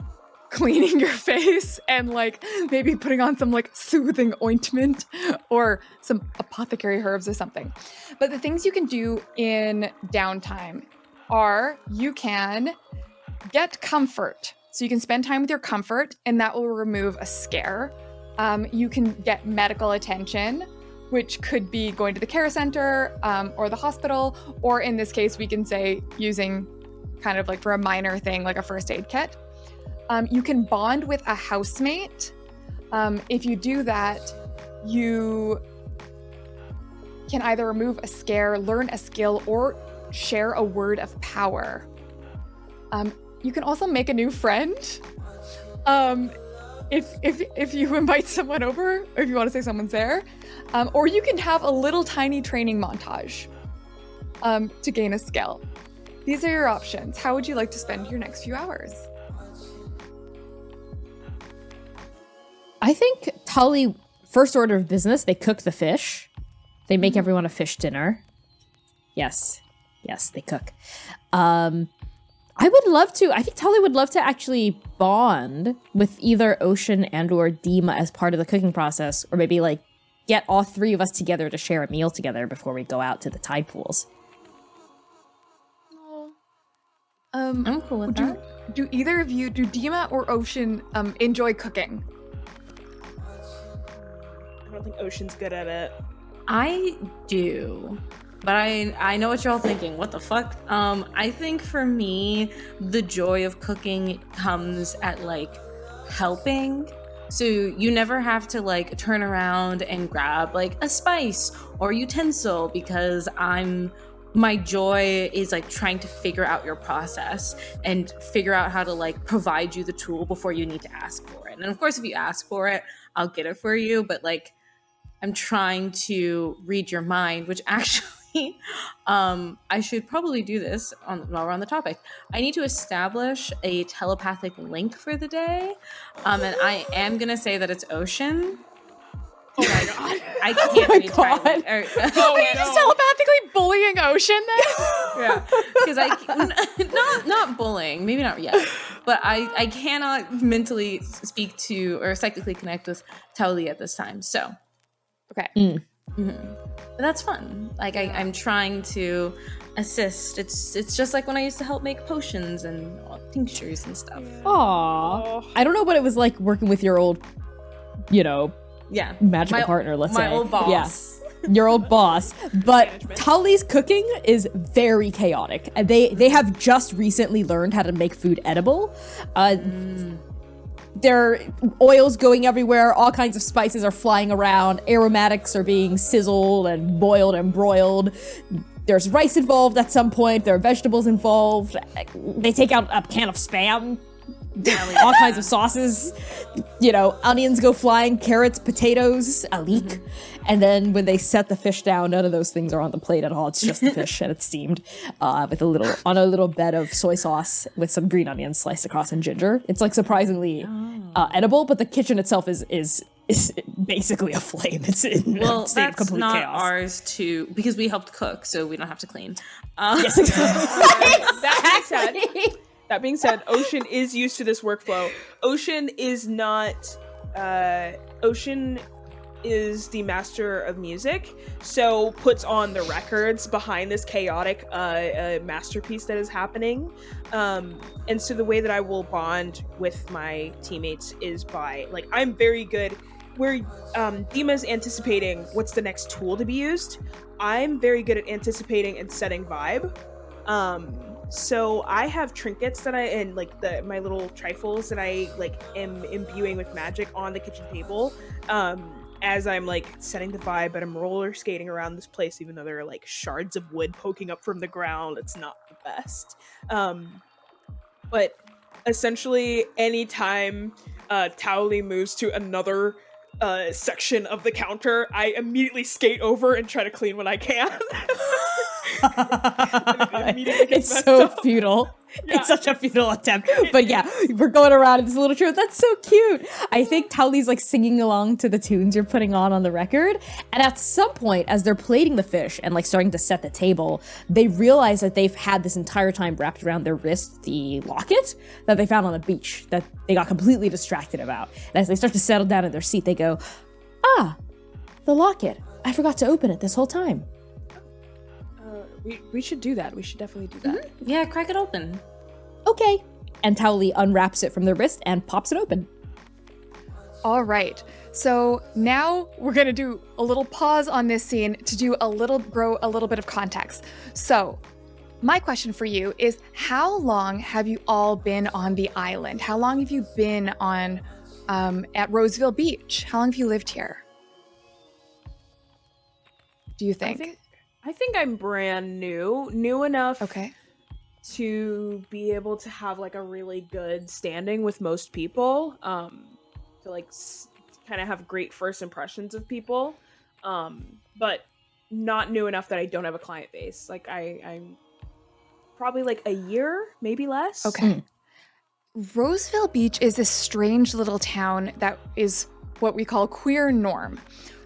cleaning your face and like maybe putting on some like soothing ointment or some apothecary herbs or something. But the things you can do in downtime are you can get comfort. So you can spend time with your comfort and that will remove a scare. You can get medical attention, which could be going to the care center or the hospital, or in this case, we can say using kind of like for a minor thing, like a first aid kit. You can bond with a housemate. If you do that, you can either remove a scare, learn a skill, or share a word of power. You can also make a new friend. If you invite someone over, or if you want to say someone's there, or you can have a little tiny training montage to gain a skill. These are your options. How would you like to spend your next few hours? I think Tully, first order of business, they cook the fish. They make everyone a fish dinner. Yes, they cook. I think Tully would love to actually bond with either Ocean and or Dima as part of the cooking process, or maybe like get all 3 of us together to share a meal together before we go out to the tide pools. I'm cool with that. Do either of you, do Dima or Ocean enjoy cooking? I don't think Ocean's good at it. I do. But I know what you're all thinking. What the fuck? I think for me, the joy of cooking comes at like helping. So you never have to like turn around and grab like a spice or utensil because my joy is like trying to figure out your process and figure out how to like provide you the tool before you need to ask for it. And of course, if you ask for it, I'll get it for you. But like, I'm trying to read your mind, which actually I should probably do this while we're on the topic. I need to establish a telepathic link for the day. And I am going to say that it's Ocean. Oh my god. I can't read God. my Are you just telepathically bullying Ocean then? Yeah, because not bullying, maybe not yet, but I cannot mentally speak to or psychically connect with Taoli at this time. So, Okay. but that's fun. Like I'm trying to assist. It's just like when I used to help make potions and tinctures and stuff. Aww. I don't know what it was like working with your old, Yeah, magical partner, let's say. my old boss. Yeah. Your old boss. But Tully's cooking is very chaotic. And they have just recently learned how to make food edible. There are oils going everywhere. All kinds of spices are flying around. Aromatics are being sizzled and boiled and broiled. There's rice involved at some point. There are vegetables involved. They take out a can of Spam. All kinds of sauces. Onions go flying, carrots, potatoes, a leek. And then when they set the fish down, none of those things are on the plate at all. It's just the fish and it's steamed with on a little bed of soy sauce with some green onions sliced across and ginger. It's like surprisingly edible, but the kitchen itself is basically a flame. It's in a state of that's complete not chaos. ours too, because we helped cook, so we don't have to clean. Yes, exactly. That being said, Ocean is used to this workflow. Ocean is the master of music, so puts on the records behind this chaotic masterpiece that is happening. And so the way that I will bond with my teammates is by, like, I'm very good. where Dima's anticipating what's the next tool to be used, I'm very good at anticipating and setting vibe. So I have trinkets that and like my little trifles that I like am imbuing with magic on the kitchen table. As I'm like setting the vibe, but I'm roller skating around this place, even though there are like shards of wood poking up from the ground. It's not the best. But essentially, anytime Towley moves to another section of the counter, I immediately skate over and try to clean what I can. It's so futile. Yeah. It's such a futile attempt. But yeah, we're going around in this little trio. That's so cute. I think Towley's like singing along to the tunes you're putting on the record. And at some point, as they're plating the fish and like starting to set the table, they realize that they've had this entire time wrapped around their wrist the locket that they found on the beach that they got completely distracted about. And as they start to settle down in their seat, they go, the locket. I forgot to open it this whole time. We should do that. We should definitely do that. Mm-hmm. Yeah, crack it open. Okay. And Towley unwraps it from the wrist and pops it open. All right. So now we're going to do a little pause on this scene to grow a little bit of context. So my question for you is, how long have you all been on the island? How long have you been on at Roseville Beach? How long have you lived here? Do you think? I think I'm brand new enough Okay. to be able to have like a really good standing with most people, to like kind of have great first impressions of people, but not new enough that I don't have a client base. Like I'm probably like a year, maybe less. Okay. Roseville Beach is this strange little town that is what we call queer norm.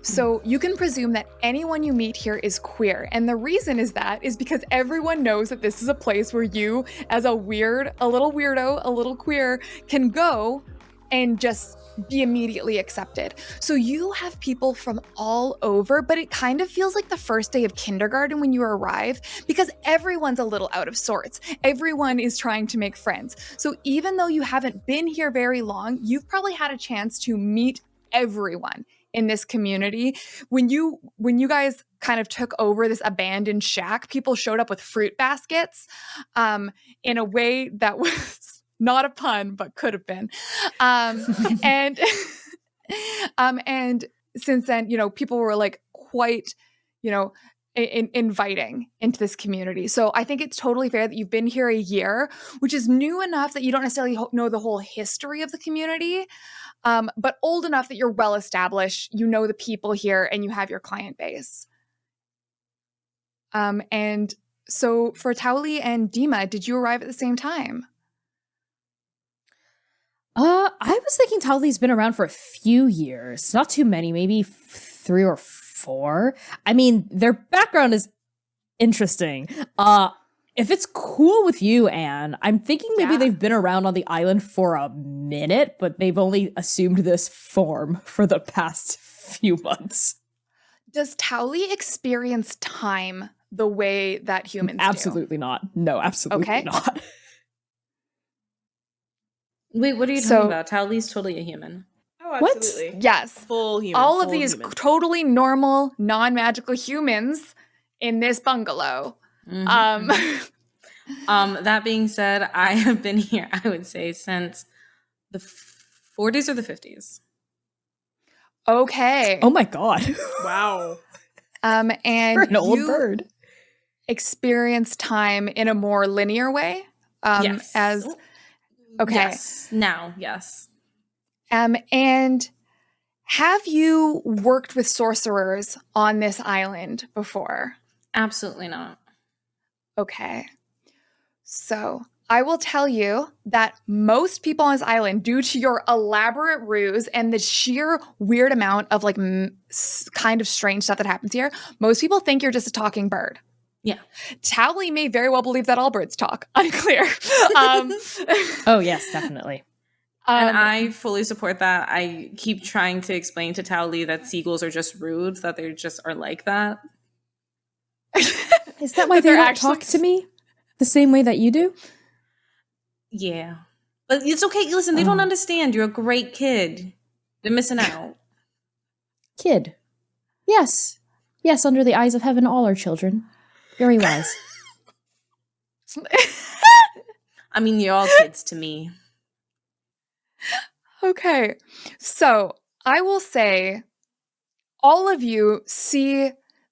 So you can presume that anyone you meet here is queer. And the reason is because everyone knows that this is a place where you, as a little weirdo, a little queer, can go and just be immediately accepted. So you have people from all over, but it kind of feels like the first day of kindergarten when you arrive, because everyone's a little out of sorts. Everyone is trying to make friends. So even though you haven't been here very long, you've probably had a chance to meet everyone in this community. When you guys kind of took over this abandoned shack, people showed up with fruit baskets in a way that was not a pun, but could have been. And since then, people were like quite, inviting into this community. So I think it's totally fair that you've been here a year, which is new enough that you don't necessarily know the whole history of the community, but old enough that you're well established, you know the people here, and you have your client base. And so for Towley and Dima, did you arrive at the same time? I was thinking Towley's been around for a few years, not too many, maybe 3 or 4. I mean, their background is interesting. If it's cool with you, Anne, I'm thinking maybe they've been around on the island for a minute, but they've only assumed this form for the past few months. Does Towley experience time the way that humans Absolutely not. No, absolutely not. Wait, what are you talking about? Towley's totally a human. Oh, absolutely. What? Yes. Full human. All of these totally normal, non-magical humans in this bungalow. Mm-hmm. That being said, I have been here, I would say, since the 40s or the 50s. Okay. Oh my God. Wow. And you're an old bird. Experience time in a more linear way. Yes. Okay. Yes. Now, yes. And have you worked with sorcerers on this island before? Absolutely not. Okay. So I will tell you that most people on this island, due to your elaborate ruse and the sheer weird amount of like kind of strange stuff that happens here, most people think you're just a talking bird. Yeah. Towley may very well believe that all birds talk. Unclear. Oh, yes, definitely. And I fully support that. I keep trying to explain to Towley that seagulls are just rude, that they just are like that. Is that why they don't talk to me the same way that you do? Yeah. But it's okay. Listen, they don't understand. You're a great kid. They're missing out. Kid. Yes. Yes, under the eyes of heaven, all are children. Very wise. I mean, you're all kids to me. Okay. So I will say all of you see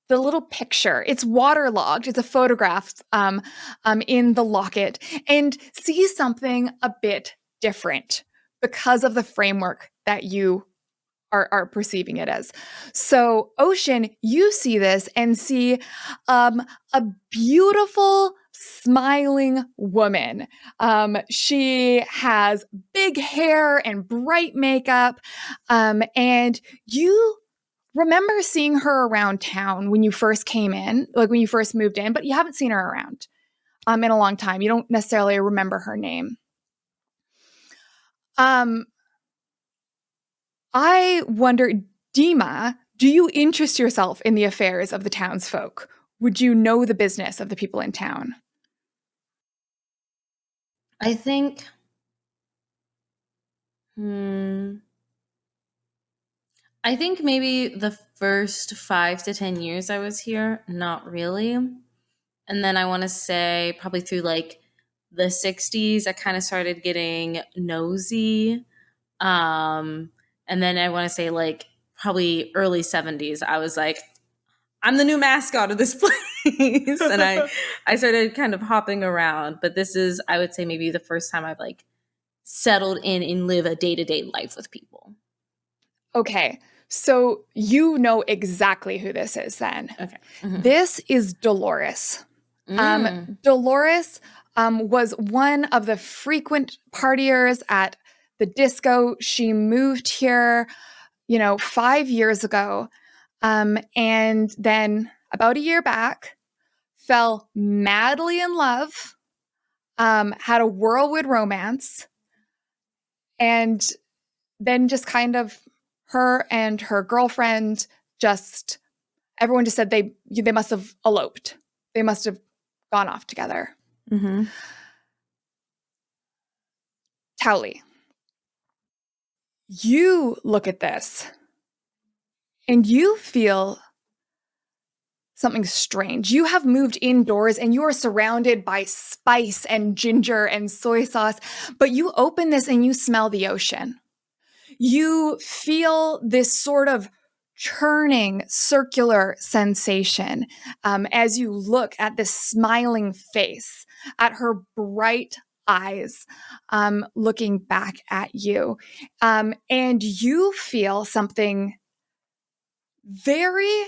the little picture. It's waterlogged. It's a photograph in the locket, and see something a bit different because of the framework that you are perceiving it as. So, Ocean, you see this and see a beautiful, smiling woman. She has big hair and bright makeup, and you remember seeing her around town when you first came in, like when you first moved in, but you haven't seen her around in a long time. You don't necessarily remember her name. I wonder, Dima, do you interest yourself in the affairs of the townsfolk? Would you know the business of the people in town? I think I think maybe the first 5 to 10 years I was here, not really. And then I want to say probably through like the 60s, I kind of started getting nosy. And then I want to say like probably early 70s, I was like, I'm the new mascot of this place. And I started kind of hopping around. But this is, I would say, maybe the first time I've like settled in and live a day-to-day life with people. Okay, so you know exactly who this is then. Okay. Mm-hmm. This is Dolores. Dolores was one of the frequent partiers at the disco. She moved here, 5 years ago. And then about a year back, fell madly in love, had a whirlwind romance, and then just kind of her and her girlfriend everyone just said they must have eloped. They must have gone off together. Mm-hmm. Towley, you look at this and you feel something strange. You have moved indoors and you are surrounded by spice and ginger and soy sauce, but you open this and you smell the ocean. You feel this sort of churning circular sensation as you look at this smiling face, at her bright eyes looking back at you. And you feel something very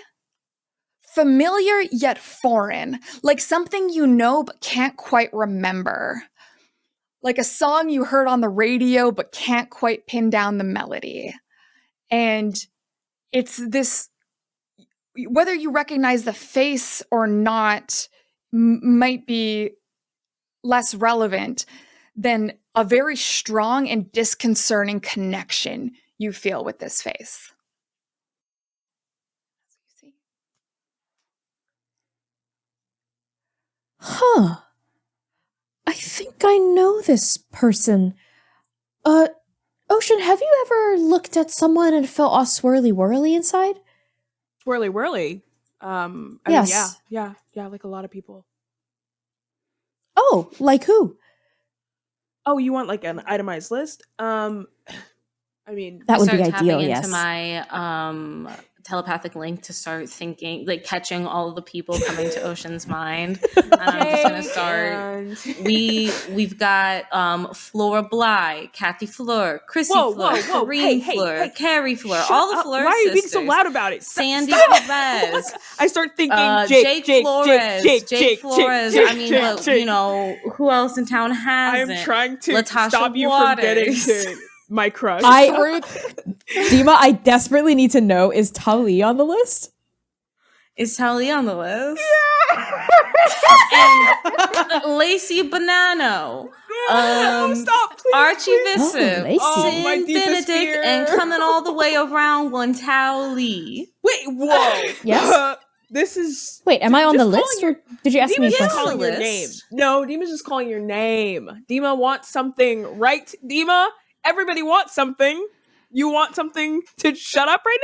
familiar yet foreign, like something you know but can't quite remember. Like a song you heard on the radio but can't quite pin down the melody. And it's this, whether you recognize the face or not might be less relevant than a very strong and disconcerting connection you feel with this face. Huh. I think I know this person. Ocean, have you ever looked at someone and felt all swirly-whirly inside? Swirly-whirly? Yes. Yeah, like a lot of people. Oh, like who? Oh, you want like an itemized list? I mean, That would start be ideal, tapping yes. into my telepathic link to start thinking, like catching all of the people coming to Ocean's mind. And I'm just gonna start. We've got Flora Bly, Kathy Fleur, Chrissy Fleur, Corinne Fleur, Carrie Fleur, all the Fleur Why are you being sisters. so loud about it? Sandy Perez. I start thinking Jake Flores. Jake Flores. I mean, look, you know, who else in town has I it? am trying to Latasha stop you Waters. from getting to my crush. Dima, I desperately need to know, is Tali on the list? Is Tali on the list? Yeah. And Lacey Bonanno. Stop, please. Archie Visser. Lacey. my Sin deepest Benedict. fear. And coming all the way around one Towley. Wait, whoa. Yes? This is... Wait, am I on the Just list? calling Or did you ask me a Dima's just question? calling your name. List. No, Dima's just calling your name. Dima wants something, right? Dima? Everybody wants something. You want something to shut up right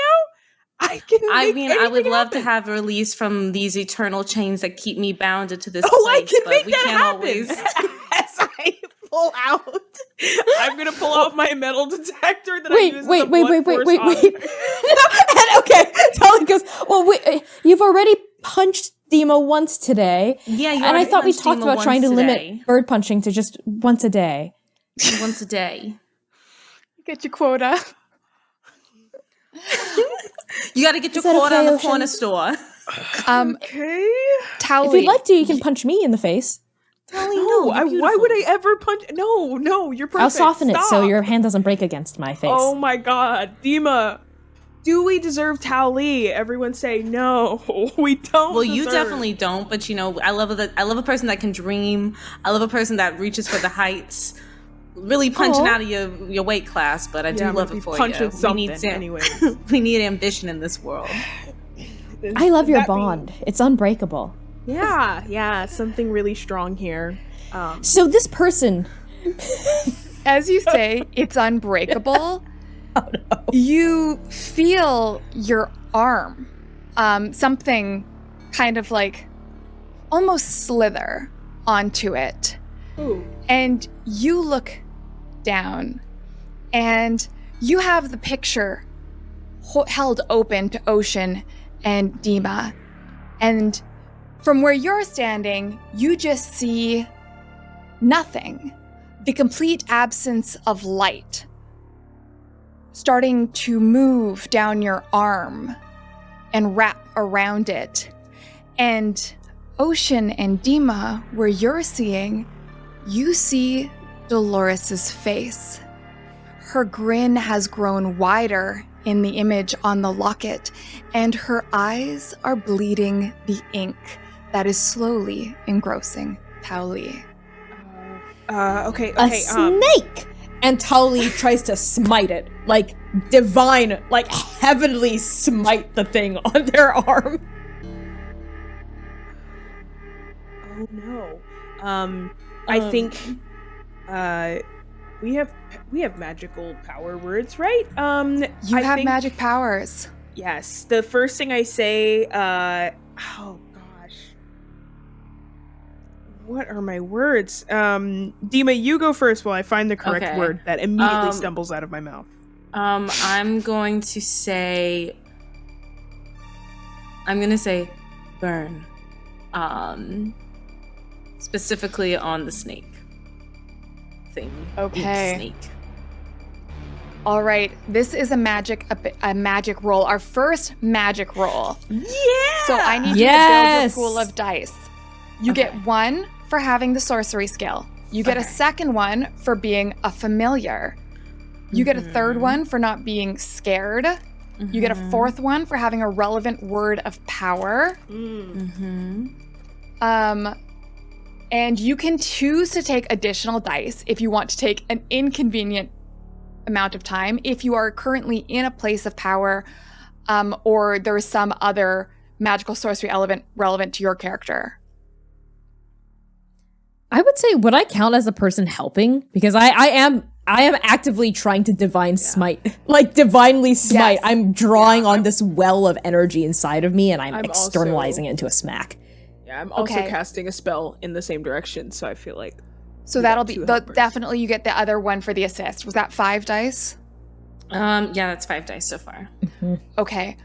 I can. I mean, I would anything love to happen. have release from these eternal chains that keep me bounded to this Oh, I place, can but make we that can't happen. always. As I pull out, I'm gonna pull out my metal detector that I use as a wait. blunt force officer. And okay, Tali goes, well, wait, you've already punched Demo once today. Yeah, you and I already thought we punched talked Dima about trying to once limit today. bird punching to just once a day. Once a day. Get your quota. You got to get your Is that quota okay, on the Ocean? corner store. Okay. If Towley, you'd like to, you can punch me in the face. Totally No, no. why would I ever punch? No, you're perfect. I'll soften it so Stop. your hand doesn't break against my face. Oh my god, Dima. Do we deserve Tao Li? Everyone say no. We don't. Well, you deserve. definitely don't, but you know, I love a person that can dream. I love a person that reaches for the heights. Really punching Aw. out of your weight class, but I do I'm love gonna it be for punching you. something We need anyway. we need ambition in this world. I love your That being- bond. It's unbreakable. Yeah, something really strong here. So this person, as you say, it's unbreakable. You feel your arm, something kind of like almost slither onto it. Ooh. And you look down, and you have the picture held open to Ocean and Dima. And from where you're standing, you just see nothing. The complete absence of light starting to move down your arm and wrap around it. And Ocean and Dima, where you're seeing, you see Dolores's face. Her grin has grown wider in the image on the locket, and her eyes are bleeding the ink that is slowly engrossing Tao Li. Okay. a snake, and Tali tries to smite it, like divine, like heavenly smite the thing on their arm. Oh no. I think we have magical power words, right? You I have think- magic powers. Yes. The first thing I say, oh gosh. What are my words? Dima, you go first while I find the correct Okay. word that immediately stumbles out of my mouth. I'm going to say burn. Specifically on the snake thing. Okay. Snake. All right, this is a magic roll. Our first magic roll. Yeah. So I need Yes. you to build your pool of dice. You get one for having the sorcery skill. You get a second one for being a familiar. You get a third one for not being scared. You get a fourth one for having a relevant word of power. And you can choose to take additional dice if you want to take an inconvenient amount of time, if you are currently in a place of power, or there is some other magical sorcery element relevant to your character. I would say, would I count as a person helping? Because I am actively trying to divine smite, like divinely smite. Yes. I'm drawing on this well of energy inside of me, and I'm I'm externalizing also- it into a smack. Yeah, I'm also Okay. casting a spell in the same direction, so I feel like So You that'll got be two helpers. definitely you get the other one for the assist. Was that 5 dice? Yeah, that's 5 dice so far. Okay.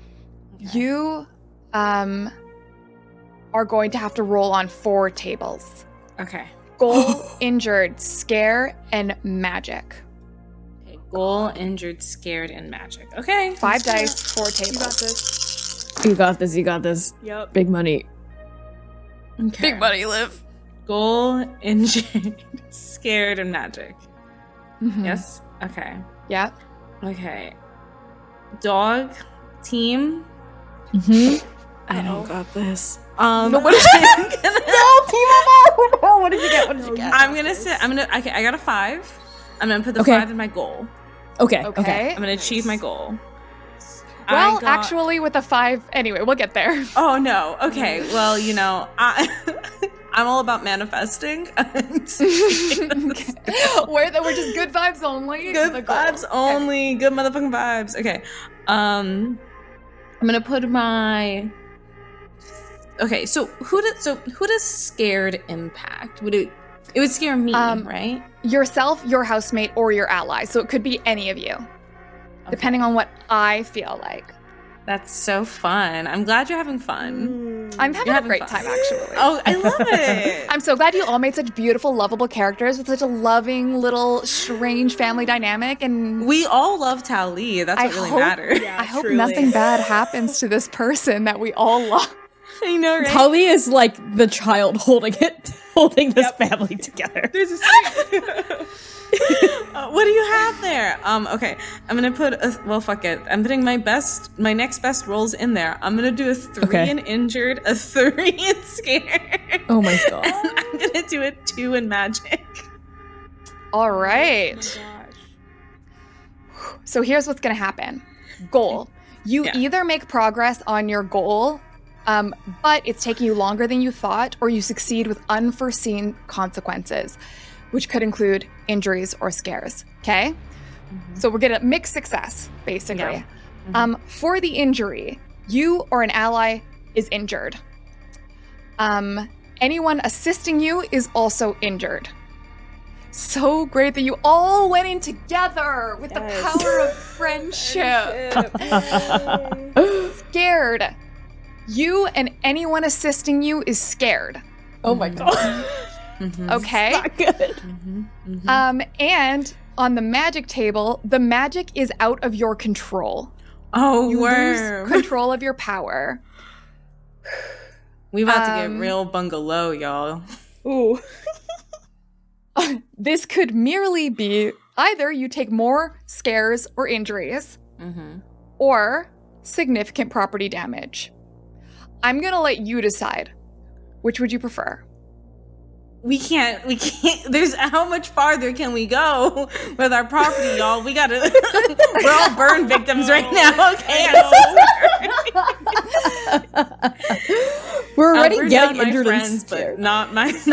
You are going to have to roll on 4 tables. Okay. Goal, injured, scare, and magic. Okay. Goal, injured, scared, and magic. Okay. 5 dice, 4 tables. you got this. You got this. You got this. Yep. Big money. Okay. money, Liv. Goal, injured, scared, and magic. Mhm. Yes? Okay. Yeah. Okay. Dog, team. Mm-hmm. I don't got this. No, what is No, what did you get? What did you get? Okay, I got a 5. I'm gonna put the Okay. 5 in my goal. Okay. Okay. I'm gonna achieve my goal. Well, I got- actually, with a 5, anyway, we'll get there. Oh no. Okay. Well, you know, I'm all about manifesting. We're just good vibes only. Good The goal. vibes only. Good motherfucking vibes. Okay. I'm gonna put my. Okay, so who does scared impact? It would scare me, right? Yourself, your housemate, or your ally. So it could be any of you, depending on what I feel like. That's so fun. I'm glad you're having fun. I'm having a great time, actually. Oh, I love it. I'm so glad you all made such beautiful, lovable characters with such a loving, little, strange family dynamic. And we all love Tao Li. That's what really matters. Yeah, I hope truly. nothing bad happens to this person that we all love. I know, right? Tully is like the child holding this family together. There's a what do you have there? Okay, I'm gonna put fuck it. I'm putting my next best rolls in there. I'm gonna do a 3 in injured, a 3 in scared. Oh my god. And I'm gonna do a 2 in magic. All right. Oh my gosh. So here's what's going to happen. Goal. You either make progress on your goal, but it's taking you longer than you thought, or you succeed with unforeseen consequences, which could include injuries or scares. Okay? So we're going to mixed success, basically. Yeah. For the injury, you or an ally is injured. Anyone assisting you is also injured. So great that you all went in together with the power of friendship. Scared. You and anyone assisting you is scared. Oh my god. Okay. Not good. And on the magic table, the magic is out of your control. Oh, You worm. lose control of your power. We about to get real bungalow, y'all. Ooh. This could merely be either you take more scares or injuries, or significant property damage. I'm gonna let you decide. Which would you prefer? We can't, there's how much farther can we go with our property, y'all? We gotta, we're all burn victims right now, okay? We're already burn getting down my injured friends, and scared. but not my house.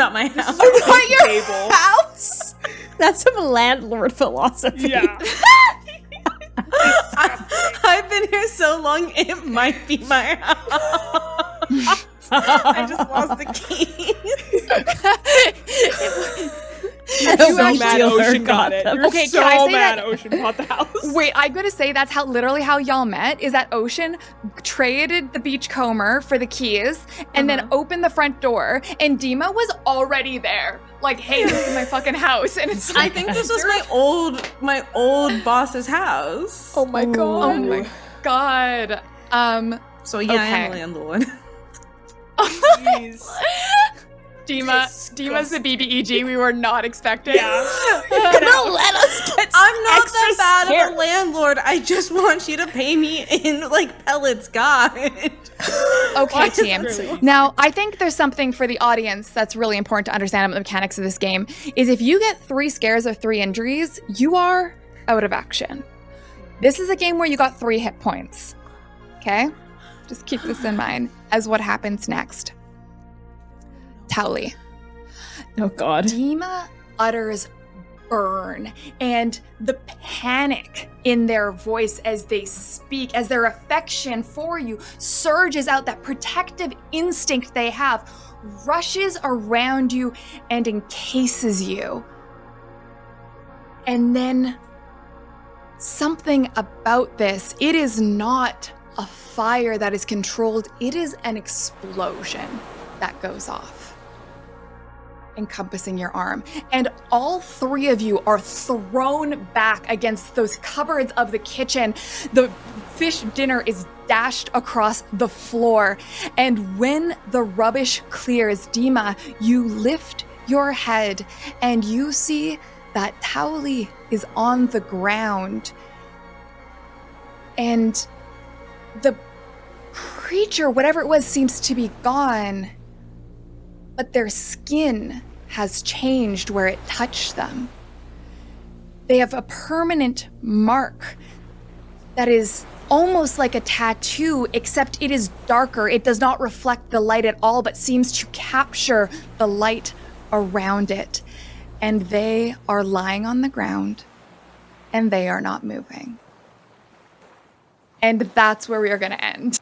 Not your house. That's some landlord philosophy. Yeah. I've been here so long, it might be my house. I just lost the keys. You're so mad Ocean got it. You're Okay, so can I say mad that- Ocean bought the house. Wait, I'm gonna say that's literally how y'all met, is that Ocean traded the beachcomber for the keys and then opened the front door, and Dima was already there. Like, hey, this is my fucking house. And it's I like, think this was my old boss's house. Oh my god. oh my god. So yeah, I am a Okay. landlord. Jeez. Dima's the BBEG we were not expecting. Yeah. Gonna let us get I'm not extra that bad scared. of a landlord. I just want you to pay me in like pellets, God. Okay, team. Really? Now, I think there's something for the audience that's really important to understand about the mechanics of this game, is if you get 3 scares or 3 injuries, you are out of action. This is a game where you got 3 hit points. Okay? Just keep this in mind as what happens next. Towley. Oh god. Dima utters burn, and the panic in their voice as they speak, as their affection for you surges out, that protective instinct they have rushes around you and encases you. And then something about this, it is not a fire that is controlled, it is an explosion that goes off, encompassing your arm. And all 3 of you are thrown back against those cupboards of the kitchen. The fish dinner is dashed across the floor. And when the rubbish clears, Dima, you lift your head and you see that Towley is on the ground. And the creature, whatever it was, seems to be gone. But their skin has changed where it touched them. They have a permanent mark that is almost like a tattoo, except it is darker. It does not reflect the light at all, but seems to capture the light around it. And they are lying on the ground, and they are not moving. And that's where we are going to end.